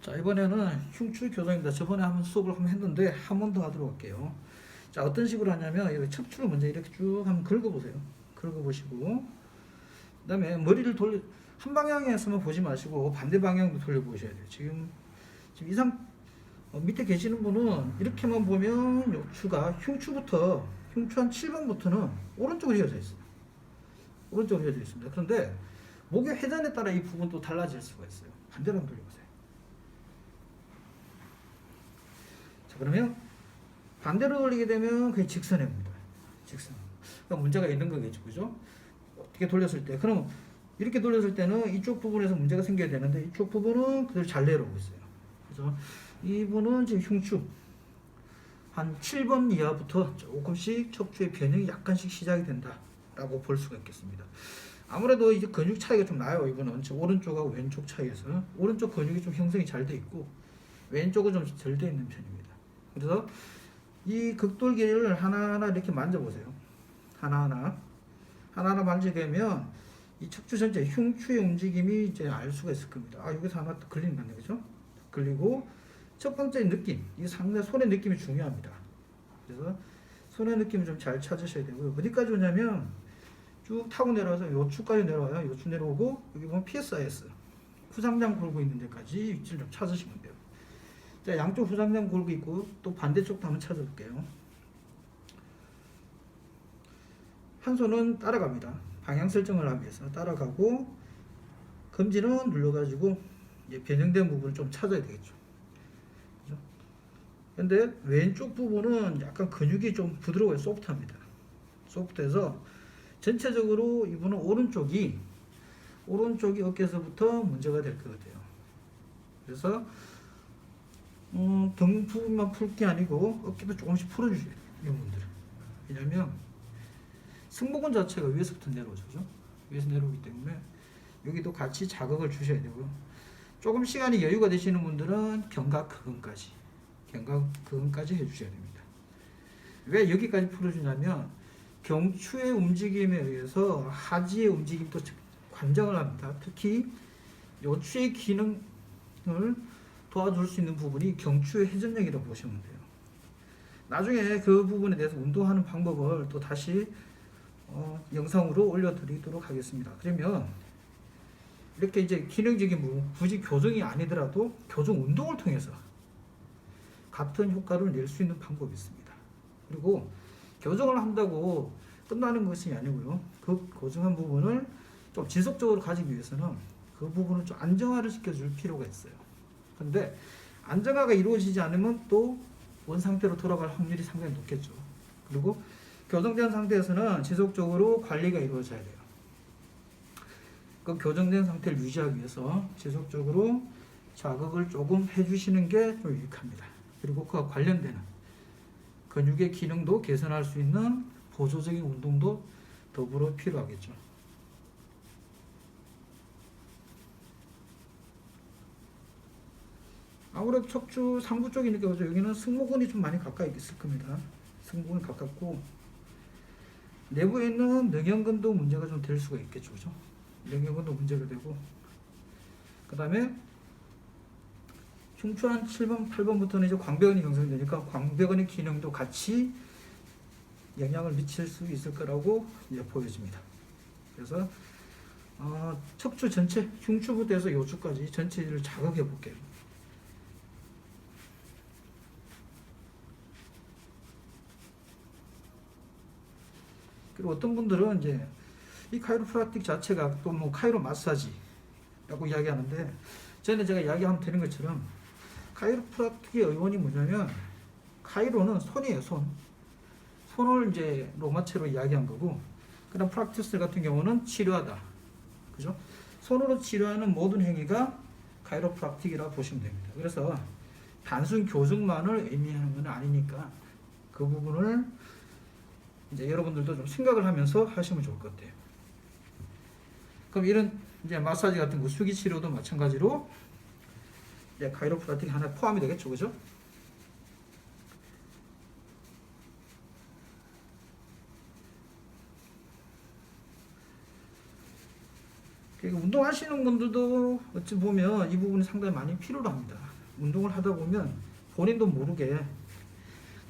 자, 이번에는 흉추 교정입니다. 저번에 한번 수업을 한번 했는데 한 번 더 하도록 할게요. 자, 어떤 식으로 하냐면 여기 척추를 먼저 이렇게 쭉 한번 긁어보세요. 긁어보시고 그 다음에 머리를 한 방향에서만 보지 마시고 반대 방향도 돌려보셔야 돼요. 지금 이상 밑에 계시는 분은 이렇게만 보면 요추가 흉추 한 7번부터는 오른쪽으로 이어져 있어요. 오른쪽으로 이어져 있습니다. 그런데 목의 회전에 따라 이 부분도 달라질 수가 있어요. 반대로 한번 돌려보세요. 자, 그러면 반대로 돌리게 되면 그게 직선에 옵니다. 직선. 그러니까 문제가 있는 거겠죠. 그죠? 어떻게 돌렸을 때. 그럼 이렇게 돌렸을 때는 이쪽 부분에서 문제가 생겨야 되는데 이쪽 부분은 그대로 잘 내려오고 있어요. 그래서 이분은 지금 흉추 한 7번 이하부터 조금씩 척추의 변형이 약간씩 시작이 된다라고 볼 수가 있겠습니다. 아무래도 이제 근육 차이가 좀 나요. 이분은 오른쪽하고 왼쪽 차이에서 오른쪽 근육이 좀 형성이 잘 돼 있고 왼쪽은 좀 덜 돼 있는 편입니다. 그래서 이 극돌기를 하나하나 이렇게 만져보세요. 하나하나 만지게 되면 이 척추 전체 흉추의 움직임이 이제 알 수가 있을 겁니다. 아, 여기서 하나 걸리는 거 아니에요, 그죠? 걸리고 첫 번째 느낌, 이 상대 손의 느낌이 중요합니다. 그래서 손의 느낌을 좀 잘 찾으셔야 되고요. 어디까지 오냐면 쭉 타고 내려와서 요추까지 내려와요. 요추 내려오고 여기 보면 PSIS 후상장 골고 있는 데까지 위치를 좀 찾으시면 돼요. 자, 양쪽 후상장 골고 있고 또 반대쪽도 한번 찾아볼게요. 한 손은 따라갑니다. 방향 설정을 하기 위해서 따라가고 검지는 눌러가지고 이제 변형된 부분을 좀 찾아야 되겠죠. 그죠? 근데 왼쪽 부분은 약간 근육이 좀 부드러워요. 소프트합니다. 소프트해서 전체적으로 이분은 오른쪽이 어깨에서부터 문제가 될 것 같아요. 그래서 등 부분만 풀 게 아니고 어깨도 조금씩 풀어주셔야 돼요. 이분들은. 왜냐면 승모근 자체가 위에서부터 내려오죠. 위에서 내려오기 때문에 여기도 같이 자극을 주셔야 되고요. 조금 시간이 여유가 되시는 분들은 견갑근까지 해주셔야 됩니다. 왜 여기까지 풀어주냐면 경추의 움직임에 의해서 하지의 움직임도 관장을 합니다. 특히 요추의 기능을 도와줄 수 있는 부분이 경추의 회전력이라고 보시면 돼요. 나중에 그 부분에 대해서 운동하는 방법을 또 다시 영상으로 올려드리도록 하겠습니다. 그러면 이렇게 이제 기능적인 부분, 굳이 교정이 아니더라도 교정 운동을 통해서 같은 효과를 낼 수 있는 방법이 있습니다. 그리고 교정을 한다고 끝나는 것이 아니고요. 그 교정한 부분을 좀 지속적으로 가지기 위해서는 그 부분을 좀 안정화를 시켜줄 필요가 있어요. 근데 안정화가 이루어지지 않으면 또 원상태로 돌아갈 확률이 상당히 높겠죠. 그리고 교정된 상태에서는 지속적으로 관리가 이루어져야 돼요. 그 교정된 상태를 유지하기 위해서 지속적으로 자극을 조금 해주시는 게 좀 유익합니다. 그리고 그와 관련되는 근육의 기능도 개선할 수 있는 보조적인 운동도 더불어 필요하겠죠. 아무래도 척추 상부 쪽이니까 여기는 승모근이 좀 많이 가까이 있을 겁니다. 승모근이 가깝고 내부에 있는 능형근도 문제가 좀 될 수가 있겠죠. 그죠? 능형근도 문제가 되고 그 다음에 흉추 한 7번, 8번부터는 이제 광배근이 형성되니까 광배근의 기능도 같이 영향을 미칠 수 있을 거라고 이제 보여집니다. 그래서 척추 전체, 흉추부터 해서 요추까지 전체를 자극해 볼게요. 그리고 어떤 분들은 이제 이 카이로프라틱 자체가 또 뭐 카이로 마사지라고 이야기하는데 전에 제가 이야기하면 되는 것처럼 카이로프라틱의 의원이 뭐냐면 카이로는 손이에요. 손을 이제 로마체로 이야기한 거고 그다음 프락티스 같은 경우는 치료하다. 그죠? 손으로 치료하는 모든 행위가 카이로프라틱이라고 보시면 됩니다. 그래서 단순 교정만을 의미하는 건 아니니까 그 부분을 이제 여러분들도 좀 생각을 하면서 하시면 좋을 것 같아요. 그럼 이런 이제 마사지 같은 거 수기 치료도 마찬가지로 이제 카이로프라틱 하나 포함이 되겠죠, 그죠? 그러니까 운동하시는 분들도 어찌 보면 이 부분이 상당히 많이 필요로 합니다. 운동을 하다 보면 본인도 모르게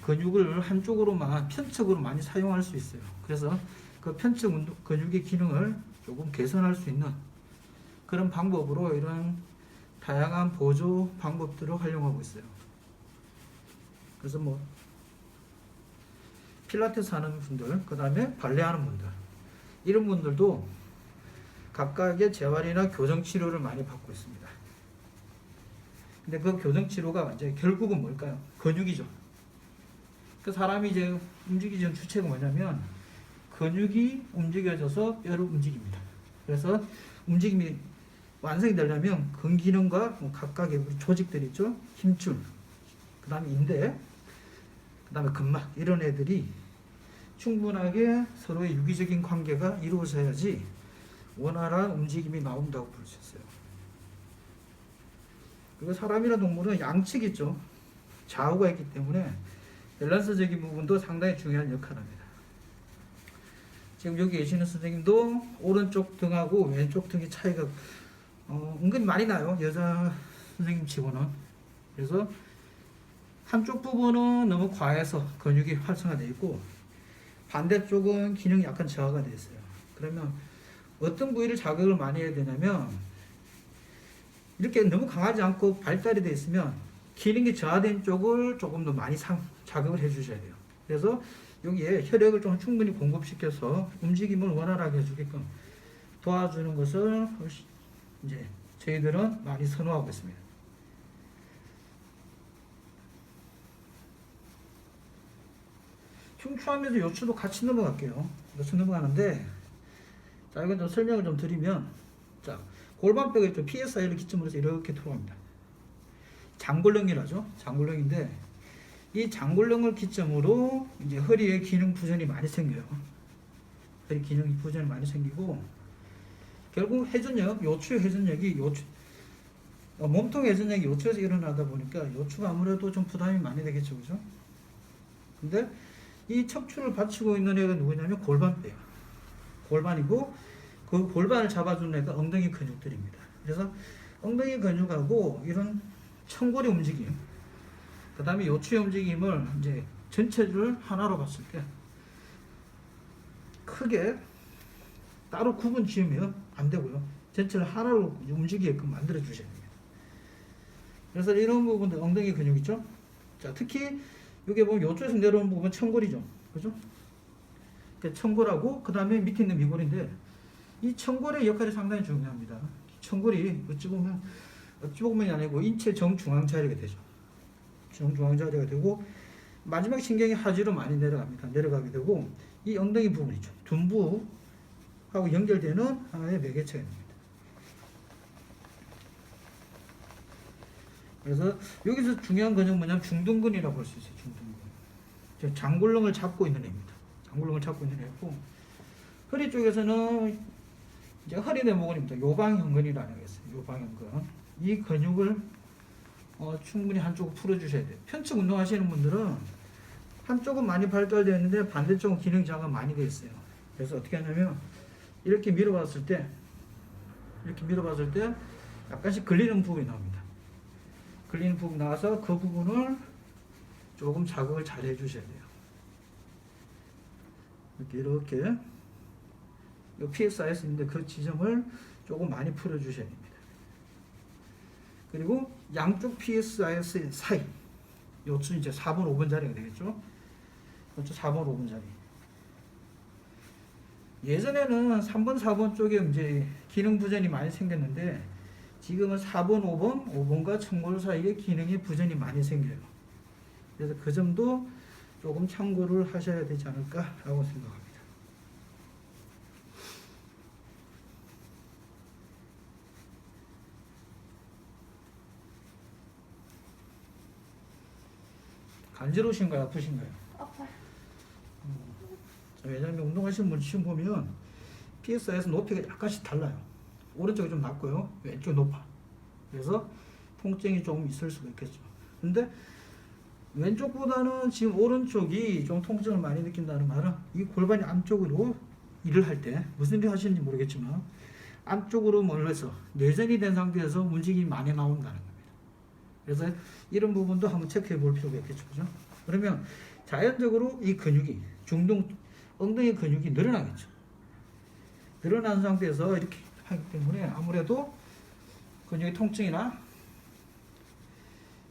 근육을 한쪽으로만 편측으로 많이 사용할 수 있어요. 그래서 그 편측 운동, 근육의 기능을 조금 개선할 수 있는 그런 방법으로 이런 다양한 보조 방법들을 활용하고 있어요. 그래서 뭐 필라테스 하는 분들, 그 다음에 발레 하는 분들, 이런 분들도 각각의 재활이나 교정 치료를 많이 받고 있습니다. 근데 그 교정 치료가 이제 결국은 뭘까요? 근육이죠. 그 사람이 이제 움직이기 전 주체가 뭐냐면 근육이 움직여져서 뼈를 움직입니다. 그래서 움직임이 완성이 되려면 근기능과 각각의 우리 조직들 있죠? 힘줄, 그 다음에 인대, 그 다음에 근막, 이런 애들이 충분하게 서로의 유기적인 관계가 이루어져야지 원활한 움직임이 나온다고 볼 수 있어요. 그리고 사람이나 동물은 양측 있죠. 좌우가 있기 때문에 밸런스적인 부분도 상당히 중요한 역할을 합니다. 지금 여기 계시는 선생님도 오른쪽 등하고 왼쪽 등의 차이가 은근히 많이 나요. 여자 선생님 치고는. 그래서 한쪽 부분은 너무 과해서 근육이 활성화되어 있고 반대쪽은 기능이 약간 저하가 되어 있어요. 그러면 어떤 부위를 자극을 많이 해야 되냐면 이렇게 너무 강하지 않고 발달이 되어 있으면 기능이 저하된 쪽을 조금 더 많이 자극을 해 주셔야 돼요. 그래서 여기에 혈액을 좀 충분히 공급시켜서 움직임을 원활하게 해주게끔 도와주는 것을 이제 저희들은 많이 선호하고 있습니다. 흉추하면서 요추도 같이 넘어갈게요. 요추 넘어가는데, 자, 이건 좀 설명을 좀 드리면, 자, 골반뼈가 있죠. PSI를 기점으로 해서 이렇게 들어갑니다. 장골렁이라죠. 장골렁인데, 이 장골렁을 기점으로 이제 허리에 기능 부전이 많이 생겨요. 허리 기능 부전이 많이 생기고, 결국 회전력, 요추 회전력이 몸통 회전력이 요추에서 일어나다 보니까 요추가 아무래도 좀 부담이 많이 되겠죠. 그죠? 근데 이 척추를 받치고 있는 애가 누구냐면 골반뼈예요. 골반이고 그 골반을 잡아주는 애가 엉덩이 근육들입니다. 그래서 엉덩이 근육하고 이런 청골의 움직임, 그 다음에 요추의 움직임을 이제 전체를 하나로 봤을 때 크게 따로 구분 지으면 안 되고요. 전체를 하나로 움직이게끔 만들어 주셔야 됩니다. 그래서 이런 부분들 엉덩이 근육 있죠? 자, 특히 여기 보면 요추에서 내려오는 부분 청골이죠. 그죠? 청골하고 그 다음에 밑에 있는 미골인데 이 청골의 역할이 상당히 중요합니다. 청골이 어찌 보면 아니고 인체 정중앙 자리가 되죠. 정중앙 자리가 되고 마지막 신경이 하지로 많이 내려가게 되고 이 엉덩이 부분이죠. 둔부하고 연결되는 하나의 매개체가 됩니다. 그래서 여기서 중요한 근육은 뭐냐면 중둔근이라고 볼 수 있어요. 중둔근. 장골렁을 잡고 있는 애입니다. 장골렁을 잡고 있는 애고 허리 쪽에서는 이제 허리 대목근입니다. 요방형근이라는 게 있어요. 요방형근. 이 근육을 충분히 한쪽을 풀어주셔야 돼요. 편측 운동하시는 분들은 한쪽은 많이 발달되어 있는데 반대쪽은 기능 저하가 많이 되어 있어요. 그래서 어떻게 하냐면 이렇게 밀어봤을 때 약간씩 걸리는 부분이 나옵니다. 걸리는 부분 나와서 그 부분을 조금 자극을 잘 해주셔야 돼요. 이렇게 PSIS 있는데 그 지점을 조금 많이 풀어주셔야 됩니다. 그리고 양쪽 PSIS 사이 요추 이제 4번 5번 자리가 되겠죠. 요추 4번 5번 자리. 예전에는 3번 4번 쪽에 이제 기능 부전이 많이 생겼는데 지금은 4번 5번과 청골 사이에 기능의 부전이 많이 생겨요. 그래서 그 점도 조금 참고를 하셔야 되지 않을까라고 생각합니다. 간지러우신가요? 아프신가요? 아파요. 왜냐하면 운동하시는 분 시험 보면 PSI에서 높이가 약간씩 달라요. 오른쪽이 좀 낮고요. 왼쪽이 높아. 그래서 통증이 조금 있을 수가 있겠죠. 근데 왼쪽보다는 지금 오른쪽이 좀 통증을 많이 느낀다는 말은 이 골반이 안쪽으로 일을 할 때 무슨 일 하시는지 모르겠지만 안쪽으로 몰려서 내전이 된 상태에서 움직임이 많이 나온다는 겁니다. 그래서 이런 부분도 한번 체크해 볼 필요가 있겠죠. 그죠? 그러면 자연적으로 이 근육이 엉덩이 근육이 늘어나겠죠. 늘어난 상태에서 이렇게 하기 때문에 아무래도 근육의 통증이나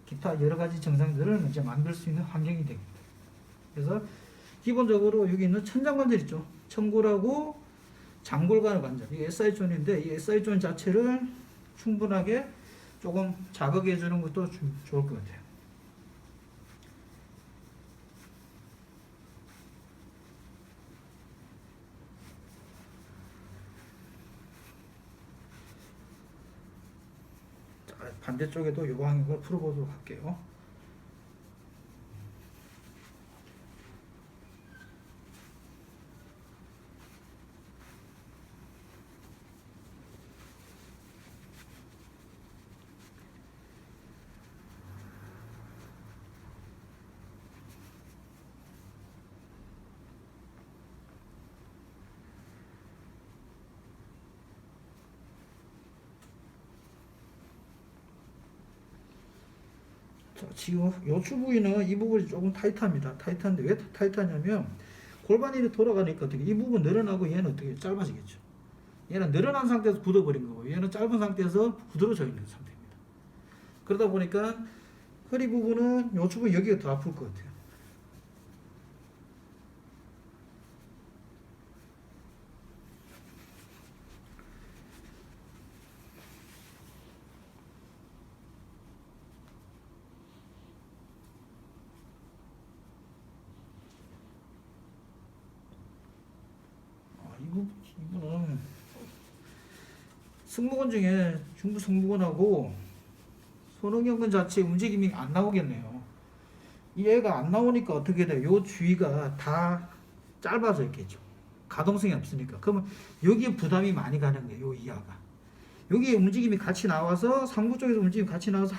기타 여러 가지 증상들을 이제 만들 수 있는 환경이 됩니다. 그래서 기본적으로 여기 있는 천장관절 있죠. 청골하고 장골관 관절, 이 SI 존인데 이 SI 존 자체를 충분하게 조금 자극해 주는 것도 좋을 것 같아요. 자, 반대쪽에도 요방향을 풀어보도록 할게요. 자, 지금 요추 부위는 이 부분이 조금 타이트합니다. 타이트한데 왜 타이트하냐면 골반이 돌아가니까 어떻게 이 부분 늘어나고 얘는 어떻게 짧아지겠죠. 얘는 늘어난 상태에서 굳어버린 거고 얘는 짧은 상태에서 부드러워져 있는 상태입니다. 그러다 보니까 허리 부분은 요추 부위 여기가 더 아플 것 같아요. 이분은 승모근 중에 중부 승모근하고 손흥경근 자체 움직임이 안 나오겠네요. 얘가 안 나오니까 어떻게 돼요? 요 주위가 다 짧아져 있겠죠. 가동성이 없으니까. 그러면 여기에 부담이 많이 가는 거예요. 요 이하가. 여기 움직임이 같이 나와서 상부 쪽에서 움직임이 같이 나와서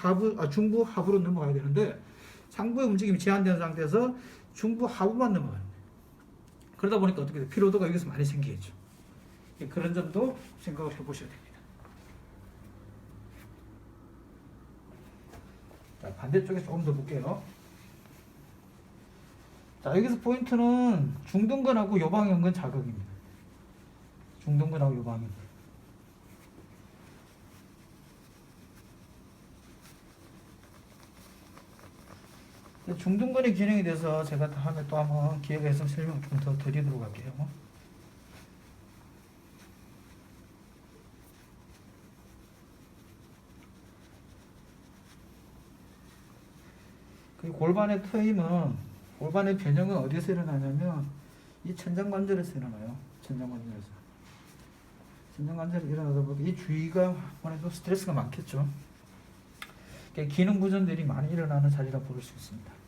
중부 하부로 넘어가야 되는데 상부의 움직임이 제한된 상태에서 중부 하부만 넘어가는 거예요. 그러다 보니까 어떻게 돼요? 피로도가 여기서 많이 생기겠죠. 그런 점도 생각을 해보셔야 됩니다. 자, 반대쪽에 조금 더 볼게요. 자, 여기서 포인트는 중둔근하고 요방형근 자극입니다. 중둔근하고 요방형근. 중둔근의 기능에 대해서 제가 다음에 또 한번 기회가 있으면 설명 좀 더 드리도록 할게요. 그 골반의 트임은 골반의 변형은 어디서 일어나냐면 이 천장관절에서 일어나요. 천장관절에서. 천장관절이 일어나다 보니 이 주위가 아무래도 스트레스가 많겠죠. 기능 부전들이 많이 일어나는 자리라 볼 수 있습니다.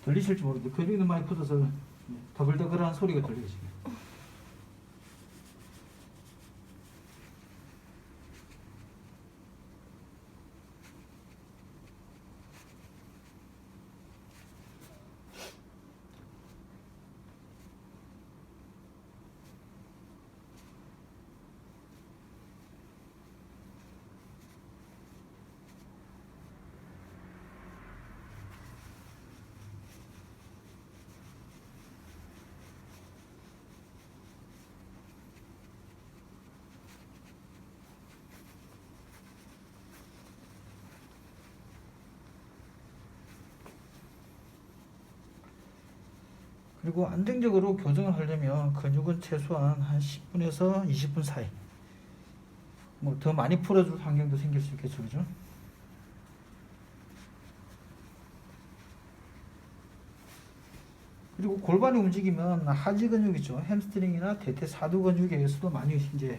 들리실지 모르겠는데 근육이 많이 굳어서 더글더글한 소리가 들려요 지금. 그리고 안정적으로 교정을 하려면 근육은 최소한 한 10분에서 20분 사이 뭐 더 많이 풀어줄 환경도 생길 수 있겠죠. 그죠? 그리고 골반이 움직이면 하지 근육 있죠. 햄스트링이나 대퇴사두 근육에 의해서도 많이 이제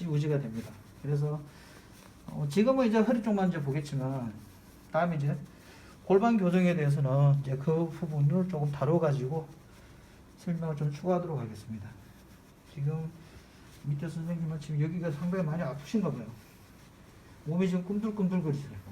유지가 됩니다. 그래서 지금은 이제 허리 쪽만 이제 보겠지만 다음에 이제 골반 교정에 대해서는 이제 그 부분을 조금 다뤄가지고 설명을 좀 추가하도록 하겠습니다. 지금 밑에 선생님은 지금 여기가 상당히 많이 아프신가 봐요. 몸이 지금 꿈틀꿈틀거리시네요.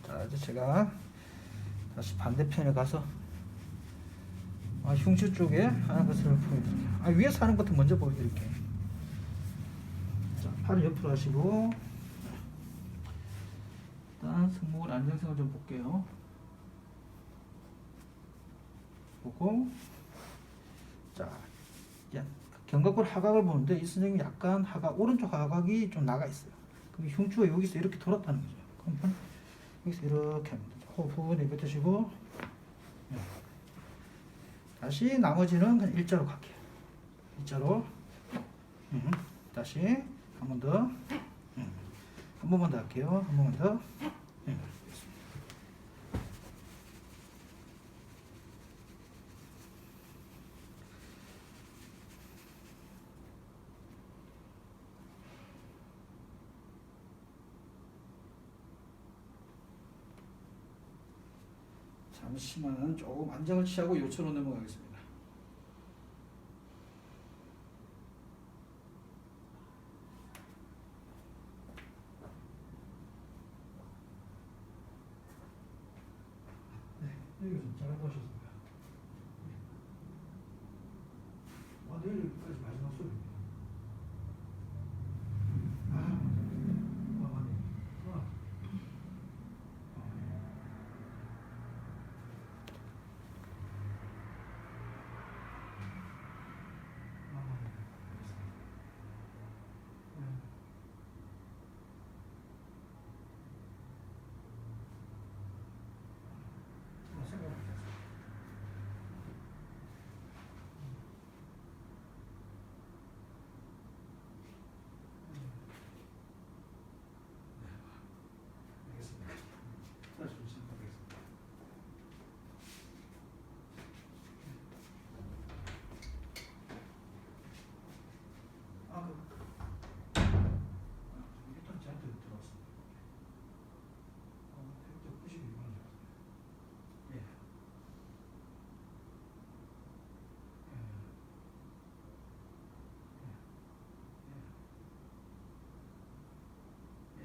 자, 이제 제가 다시 반대편에 가서 흉추 쪽에 하는 것을 보여드릴게요. 위에서 하는 것도 먼저 보여드릴게요. 자, 팔을 옆으로 하시고 일단 승모근 안정성을 좀 볼게요. 보고 자, 견갑골 하각을 보는데 이 선생님이 약간 하각, 오른쪽 하각이 좀 나가 있어요. 그럼 흉추가 여기서 이렇게 돌았다는 거죠. 그럼 여기서 이렇게 하면 되죠. 호흡 내뱉으시고 다시 나머지는 그냥 일자로 갈게요. 일자로. 다시 한 번 더. 한 번만 더 할게요. 한 번만 더. 잠시만 조금 안정을 취하고 요초로 넘어가겠습니다. 네, 여기서 잘 보셨습니다. 내일까지 마지막 수업입니다. 맞네.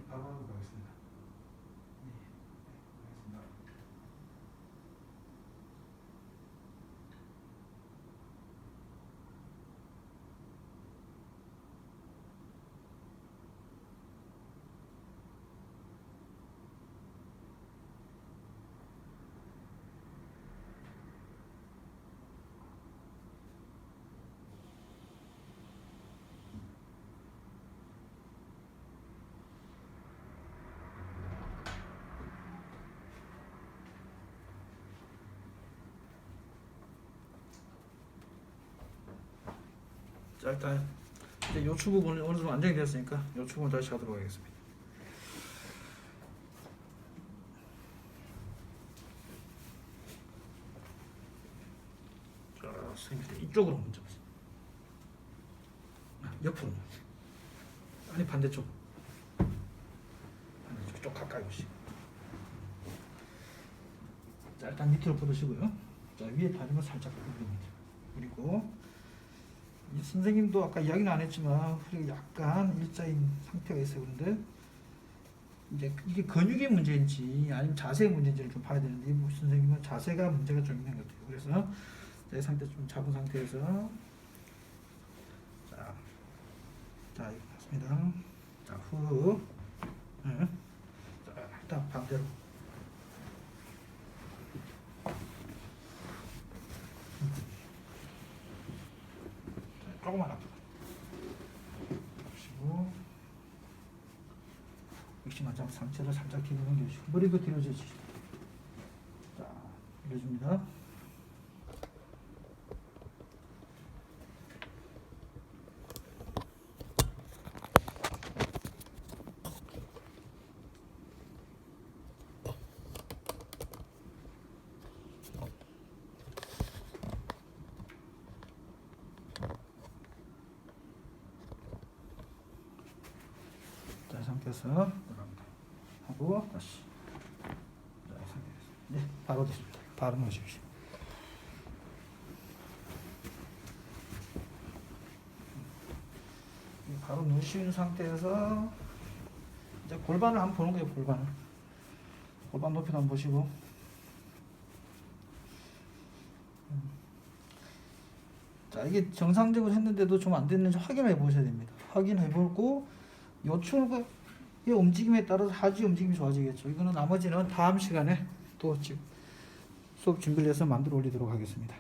바로 하고 가겠습니다. 알겠습니다. 자, 일단 이제 요추 부분이 어느 정도 안정이 되었으니까 요추 부분 다시 하도록 하겠습니다. 자, 선생님 이쪽으로 먼저 보세요. 옆으로. 아니 반대쪽. 반대쪽 좀 가까이 오시고. 자, 일단 밑으로 뻗으시고요. 자, 위에 다리는 살짝 굽힙니다. 그리고 이 선생님도 아까 이야기는 안 했지만 허리가 약간 일자인 상태가 있어요. 그런데 이제 이게 근육의 문제인지 아니면 자세의 문제인지를 좀 봐야 되는데 이 선생님은 자세가 문제가 좀 있는 것 같아요. 그래서 내 상태 좀 잡은 상태에서 자 이거 맞습니다. 자 후, 자 일단 반대로. 조금만 앞으로 보시고 역시 마찬가지 상체를 살짝 뒤로 넘겨주시고 머리도 뒤로 젖히시고 자 밀어줍니다. 상태에서 들어갑니다. 하고 다시 자, 이 상태에서 네, 바로 됐습니다. 바로 넣으십시오. 바로 넣으신 상태에서 이제 골반을 한번 보는 거예요. 골반 높이도 한번 보시고 자, 이게 정상적으로 했는데도 좀 안 됐는지 확인해 보셔야 됩니다. 확인해 보고 요출의 움직임에 따라서 하지 움직임이 좋아지겠죠. 이거는 나머지는 다음 시간에 또 수업 준비를 해서 만들어 올리도록 하겠습니다.